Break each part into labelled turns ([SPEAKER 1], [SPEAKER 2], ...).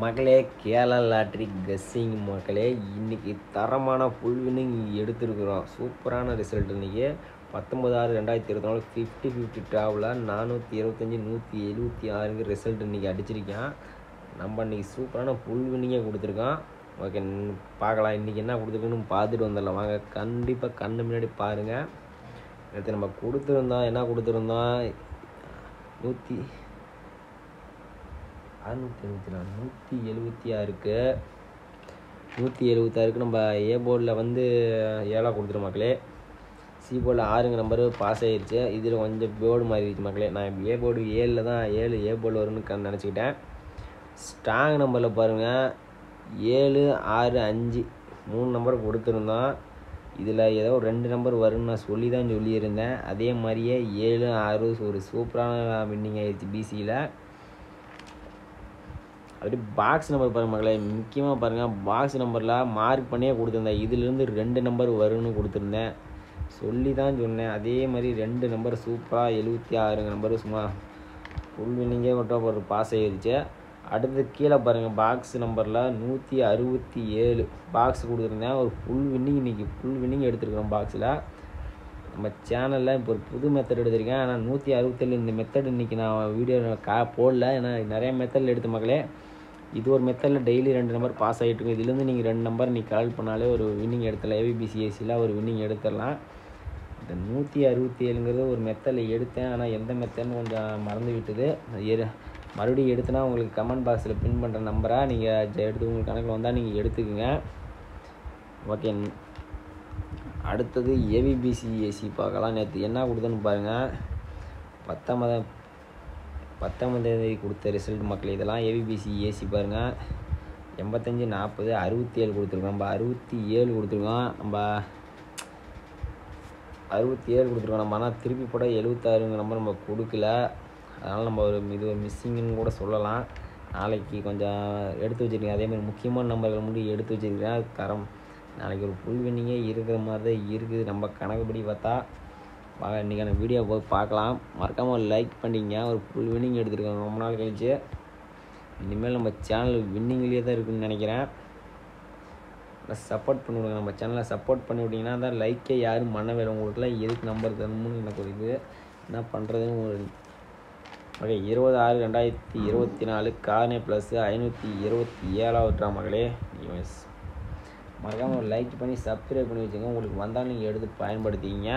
[SPEAKER 1] மக்களே, Kerala lottery guessing மக்களே, இன்றைக்கி தரமான ஃபுல் வின்னிங் எடுத்துருக்குறோம். சூப்பரான ரிசல்ட் இன்றைக்கி 19/6/2024 50-50 ட்ராவில் 425 176 ரிசல்ட் இன்றைக்கி அடிச்சிருக்கேன். நம்ம இன்றைக்கி சூப்பரான ஃபுல் வின்னிங்கே கொடுத்துருக்கோம். ஓகே, பார்க்கலாம் இன்றைக்கி என்ன கொடுத்துருக்குன்னு பார்த்துட்டு வந்துடலாம் வாங்க. கண்டிப்பாக கண்ணு முன்னாடி பாருங்கள். நேற்று நம்ம கொடுத்துருந்தோம், என்ன கொடுத்துருந்தோம், 176க்கு 176க்கு நம்ம ஏ போர்டில் வந்து 7 கொடுத்துரும் மக்களே. சி போர்டில் 6 நம்பரு பாஸ் ஆகிடுச்சு. இதில் கொஞ்சம் போர்டு மாறிடுச்சு மக்களே. நான் ஏ போர்டு 7 தான் 7 ஏ போர்டு வரும்னு நினச்சிக்கிட்டேன். ஸ்ட்ராங் நம்பரில் பாருங்கள் 7 6 5 3 நம்பர் கொடுத்துருந்தோம். இதில் ஏதோ 2 நம்பர் வரும்னு நான் சொல்லியிருந்தேன். அதே மாதிரியே 7 6 ஒரு சூப்பரான வின்னிங் ஆகிடுச்சு பிசியில். அப்படி பாக்ஸ் நம்பர் பாருங்கள் மக்களே, முக்கியமாக பாருங்கள் பாக்ஸ் நம்பரில் மார்க் பண்ணியே கொடுத்துருந்தேன். இதிலேருந்து 2 நம்பர் வரும்னு கொடுத்துருந்தேன், சொல்லி தான் சொன்னேன். அதே மாதிரி 2 நம்பர் சூப்பராக 76 நம்பர் சும்மா ஃபுல் வின்னிங்கே மட்டும் ஒரு பாஸ் ஆகிடுச்சு. அடுத்து கீழே பாருங்கள் பாக்ஸ் நம்பரில் 167 பாக்ஸ் கொடுத்துருந்தேன். ஒரு ஃபுல் வின்னிங் இன்றைக்கி ஃபுல் வின்னிங் எடுத்துருக்குறோம் பாக்ஸில். நம்ம சேனலில் இப்போ ஒரு புது மெத்தட் எடுத்திருக்கேன். ஆனால் 167 இந்த மெத்தட் இன்றைக்கி நான் வீடியோ போடல, ஏன்னா நிறைய மெத்தடில் எடுத்த மக்களே. இது ஒரு மெத்தடில் டெய்லி 2 நம்பர் பாஸ் ஆகிட்டு இருக்கும். இதுலேருந்து நீங்கள் 2 நம்பர் நீங்கள் கலெக்ட் பண்ணாலே ஒரு வின்னிங் எடுத்துடலாம். ஏபிபிசிஎஸ்சியில் ஒரு வின்னிங் எடுத்துடலாம். இந்த 167ங்கிறது ஒரு மெத்தடில் எடுத்தேன், ஆனால் எந்த மெத்தட்னு கொஞ்சம் மறந்து விட்டுது. மறுபடியும் எடுத்துனா உங்களுக்கு கமெண்ட் பாக்ஸில் பின் பண்ணுற நம்பராக நீங்கள் எடுத்து உங்களுக்கு கணக்கில் வந்தால் நீங்கள் எடுத்துக்குங்க. ஓகே, அடுத்தது ஏபிபிசிஎஸ்சி பார்க்கலாம். நேற்று என்ன கொடுத்தேன்னு பாருங்கள். 19ஆம் தேதி கொடுத்த ரிசல்ட் மக்கள். இதெல்லாம் ஏபிபிசிஎஸ்சி பாருங்கள். 85 40 67 கொடுத்துருக்கோம். நம்ம 67 கொடுத்துருக்கோம். நம்ம 67 கொடுத்துருக்கோம். நம்ம ஆனால் திருப்பி போட 76 நம்பர் நம்ம கொடுக்கல. அதனால் நம்ம இது ஒரு மிஸ்ஸிங்னு கூட சொல்லலாம். நாளைக்கு கொஞ்சம் எடுத்து வச்சுருக்கேன். அதேமாதிரி முக்கியமான நம்பர்கள் மட்டும் எடுத்து வச்சுருக்கேன். தரம் நாளைக்கு ஒரு ஃபுல் வின்னிங்கே இருக்கிற மாதிரி தான் இருக்குது. நம்ம கணக்குப்படி பார்த்தா வாங்க இன்றைக்கான வீடியோ போய் பார்க்கலாம். மறக்காமல் ஒரு லைக் பண்ணிங்க. ஒரு ஃபுல் வின்னிங் எடுத்துருக்கோம் ரொம்ப நாள் கழிச்சு. இனிமேல் நம்ம சேனல் வின்னிங்லேயே தான் இருக்குதுன்னு நினைக்கிறேன். சப்போர்ட் பண்ணிவிடுங்க. நம்ம சேனலை சப்போர்ட் பண்ணி விட்டிங்கன்னா தான் லைக்கே யாரும் பண்ண வேலை. உங்களுக்குலாம் எதுக்கு நம்பர் தரணும்னு எனக்கு ஒரு இது என்ன பண்ணுறதுன்னு ஒரு ஓகே. 20/6/2024 கார்னே ப்ளஸ் 527 மகளே. மறக்காமல் ஒரு லைக் பண்ணி சப்ஸ்கிரைப் பண்ணி வச்சுங்க. உங்களுக்கு வந்தால் நீங்கள் எடுத்து பயன்படுத்திக்கிங்க.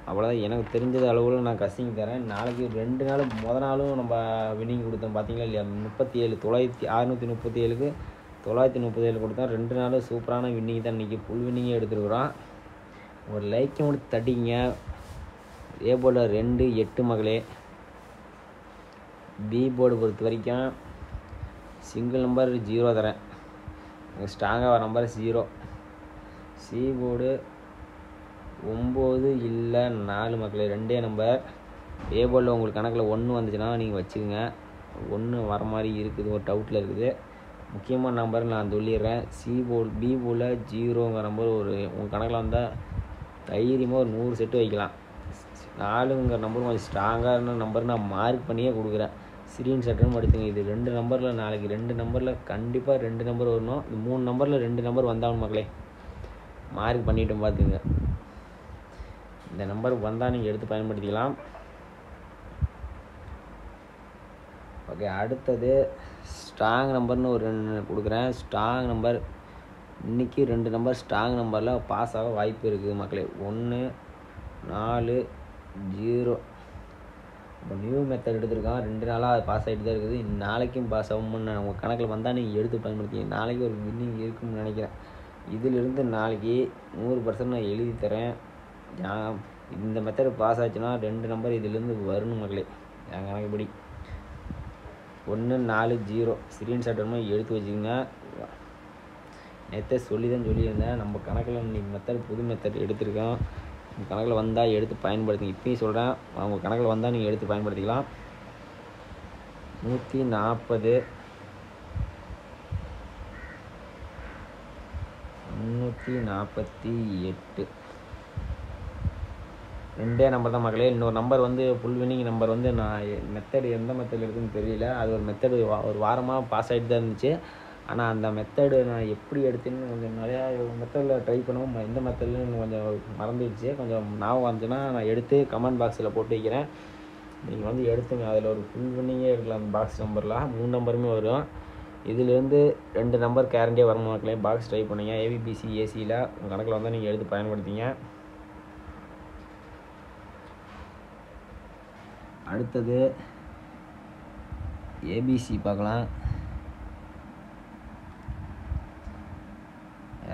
[SPEAKER 1] அவ்வளோதான். எனக்கு தெரிஞ்சது அளவில் நான் கசிங்க தரேன். நாளைக்கு 2 நாள் நாளும் நம்ம வின்னிங் கொடுத்தோம் பார்த்தீங்களா இல்லையா. 637க்கு 937 கொடுத்தோம். 2 நாள் சூப்பரான வின்னிங் தான். இன்றைக்கி ஃபுல் வின்னிங்கே எடுத்துருக்குறோம். ஒரு லைக்கை மட்டும் தட்டிங்க. ஏ போர்டில் 2 8 மகளே. பி போர்டு பொறுத்த வரைக்கும் சிங்கிள் நம்பர் 0 தரேன். ஸ்ட்ராங்காக வர நம்பர் 0. சி போர்டு 9 இல்லை 4 மக்களே. 2 நம்பர். ஏ போர்டில் உங்களுக்கு கணக்கில் 1 வந்துச்சுன்னா நீங்கள் வச்சுக்கோங்க. 1 வர மாதிரி இருக்குது, ஒரு டவுட்டில் இருக்குது. முக்கியமான நம்பர் நான் சொல்லிடுறேன். சி போர்டு பி போர்டில் 0ங்கிற நம்பர் ஒரு உங்கள் கணக்கில் வந்தால் தைரியமாக ஒரு 100 செட்டு வைக்கலாம். 4ங்கிற நம்பர் கொஞ்சம் ஸ்ட்ராங்கான நம்பர் நான் மார்க் பண்ணியே கொடுக்குறேன். ஸ்க்ரீன் ஷாட்டும் எடுத்துங்க. இது 2 நம்பரில் நாளைக்கு 2 நம்பரில் கண்டிப்பாக 2 நம்பர் வரணும். இது 3 நம்பரில் 2 நம்பர் வந்தாலும் மக்களே மார்க் பண்ணிவிட்டு பார்த்துங்க. இந்த நம்பர் வந்தால் நீங்கள் எடுத்து பயன்படுத்திக்கலாம். ஓகே, அடுத்தது ஸ்ட்ராங் நம்பர்னு ஒரு 2 கொடுக்குறேன். ஸ்ட்ராங் நம்பர் இன்றைக்கி 2 நம்பர் ஸ்ட்ராங் நம்பரில் பாஸ் ஆக வாய்ப்பு இருக்குது மக்களே. 1 4 0. இப்போ நியூ மெத்தட் எடுத்துருக்கோம். 2 நாளாக பாஸ் ஆகிட்டு தான் இருக்குது. நாளைக்கும் பாஸ் ஆகும்னு உங்கள் கணக்கில் வந்தால் நீங்கள் எடுத்து பயன்படுத்திங்க. நாளைக்கு ஒரு வின்னிங் இருக்குன்னு நினைக்கிறேன். இதிலிருந்து நாளைக்கு 100% நான் எழுதி தரேன். இந்த மெத்தட் பாஸ் ஆச்சுன்னா 2 நம்பர் இதிலேருந்து வரணும் மக்களே. என் கணக்குப்படி 1 4 0 ஸ்க்ரீன்ஷாட் வேணுமா எடுத்து வச்சுக்கோங்க. நேற்றே சொல்லியிருந்தேன். நம்ம கணக்கில் இன்றைக்கி மெத்தட் புது மெத்தட் எடுத்துருக்கோம். உங்கள் கணக்கில் வந்தால் எடுத்து பயன்படுத்திங்க. இப்பயும் சொல்கிறேன், உங்கள் கணக்கில் வந்தால் நீங்கள் எடுத்து பயன்படுத்திக்கலாம். 140 348 2 நம்பர் தான் மக்களே. இன்னொரு நம்பர் வந்து ஃபுல் வின்னிங் நம்பர் வந்து நான் மெத்தடு எந்த மெத்தடில் இருக்குதுன்னு தெரியல. அது ஒரு மெத்தடு ஒரு வாரமாக பாஸ் ஆகிட்டு தான் இருந்துச்சு. ஆனால் அந்த மெத்தடு நான் எப்படி எடுத்தேன்னு கொஞ்சம் நிறையா மெத்தடில் ட்ரை பண்ணுவோம். எந்த மெத்தட்லன்னு கொஞ்சம் மறந்துடுச்சு. கொஞ்சம் ஞாபகம் வந்துச்சுன்னா நான் எடுத்து கமெண்ட் பாக்ஸில் போட்டு வைக்கிறேன். நீங்கள் வந்து எடுத்துங்க. அதில் ஒரு ஃபுல் வின்னிங்கே இருக்கலாம். அந்த பாக்ஸ் நம்பரில் 3 நம்பருமே வரும். இதுலேருந்து 2 நம்பர் கேரண்டியாக வரும் மக்களே. பாக்ஸ் ட்ரை பண்ணுங்க. ஏபிபிசி ஏசியில் உங்கள் கணக்கில் வந்தால் நீங்கள் எடுத்து பயன்படுத்திங்க. அடுத்தது ஏபிசி பார்க்கலாம்.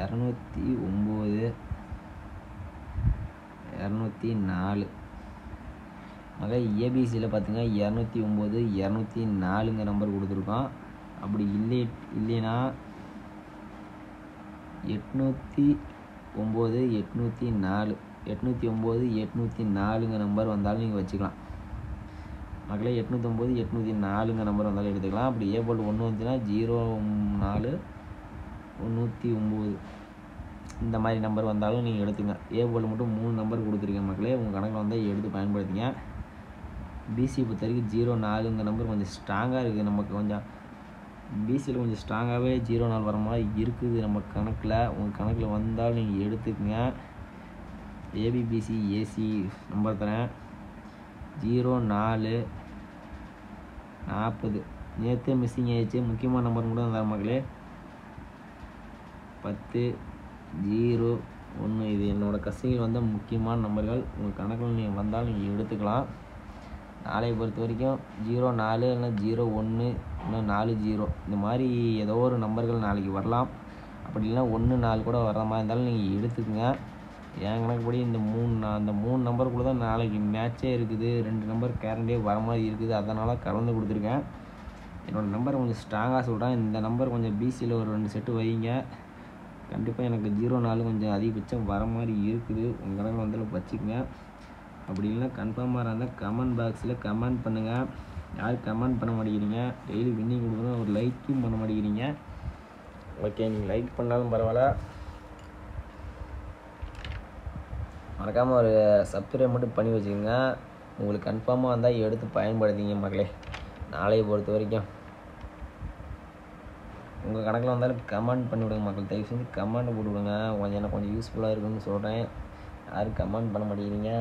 [SPEAKER 1] 209 204 மகள் ஏபிசியில் பார்த்துங்க. 209 204 நம்பர் கொடுத்துருக்கோம். அப்படி இல்லைன்னா 809 804 809 804 நம்பர் வந்தாலும் நீங்கள் வச்சுக்கலாம் மக்களே. 809 804 நம்பர் வந்தாலும் எடுத்துக்கலாம். அப்படி ஏ போல் 1 வந்துச்சுன்னா 04 109 இந்த மாதிரி நம்பர் வந்தாலும் நீங்கள் எடுத்துங்க. ஏ போல் மட்டும் 3 நம்பர் கொடுத்துருக்கேன் மக்களே. உங்கள் கணக்கில் வந்தால் எடுத்து பயன்படுத்திங்க. பிசி பொறுத்த வரைக்கும் 04 நம்பர் கொஞ்சம் ஸ்ட்ராங்காக இருக்குது. நமக்கு கொஞ்சம் பிசியில் கொஞ்சம் ஸ்ட்ராங்காகவே 04 வர மாதிரி இருக்குது நம்ம கணக்கில். உங்கள் கணக்கில் வந்தால் நீங்கள் எடுத்துக்கங்க. ஏபிபிசி ஏசி நம்பர் தரேன். 04 40 நேற்று மிஸ்ஸிங் ஆயிடுச்சு. முக்கியமான நம்பர் கூட தர மக்களே. 10 01 இது என்னோடய கசினில் வந்த முக்கியமான நம்பர்கள். உங்கள் கணக்கில் நீங்கள் வந்தால் நீங்கள் எடுத்துக்கலாம். நாளையை பொறுத்த வரைக்கும் 04 இல்லைன்னா 01 இல்லை 40 இந்த மாதிரி ஏதோ ஒரு நம்பர்கள் நாளைக்கு வரலாம். அப்படி இல்லைன்னா 14 கூட வர்ற மாதிரி இருந்தாலும் நீங்கள் எடுத்துக்கங்க. என் கணக்குப்படி இந்த 3 நம்பருக்குள்ளே தான் நாளைக்கு மேட்சே இருக்குது. 2 நம்பர் கேரண்டியே வர மாதிரி இருக்குது. அதனால் கலந்து கொடுத்துருக்கேன். என்னோடய நம்பர் கொஞ்சம் ஸ்ட்ராங்காக சொல்கிறேன். இந்த நம்பர் கொஞ்சம் பிசியில் ஒரு 2 செட்டு வைங்க. கண்டிப்பாக எனக்கு 04 கொஞ்சம் அதிகபட்சம் வர மாதிரி இருக்குது. உங்கள் கணக்கில் வந்து வச்சுக்கோங்க. அப்படி இல்லைன்னா கன்ஃபார்மாக இருந்தால் கமெண்ட் பாக்ஸில் கமெண்ட் பண்ணுங்கள். யாரும் கமெண்ட் பண்ண மாட்டேங்கிறீங்க. டெய்லி வின்னிங் கொடுக்கணும், ஒரு லைக்கும் பண்ண மாட்டேங்கிறீங்க. ஓகே, நீங்கள் லைக் பண்ணாலும் பரவாயில்ல, மறக்காமல் ஒரு சப்ஸ்கிரைப் மட்டும் பண்ணி வச்சுக்கோங்க. உங்களுக்கு கன்ஃபார்மாக வந்தால் எடுத்து பயன்படுத்திங்க மக்களே. நாளையை பொறுத்த வரைக்கும் உங்கள் கணக்கில் வந்தாலும் கமெண்ட் பண்ணி விடுங்க மக்கள். தயவு செஞ்சு கமெண்ட் போட்டு விடுங்க. எனக்கு கொஞ்சம் யூஸ்ஃபுல்லாக இருக்குன்னு சொல்கிறேன். யாரும் கமெண்ட் பண்ண மாட்டேங்கிறீங்க.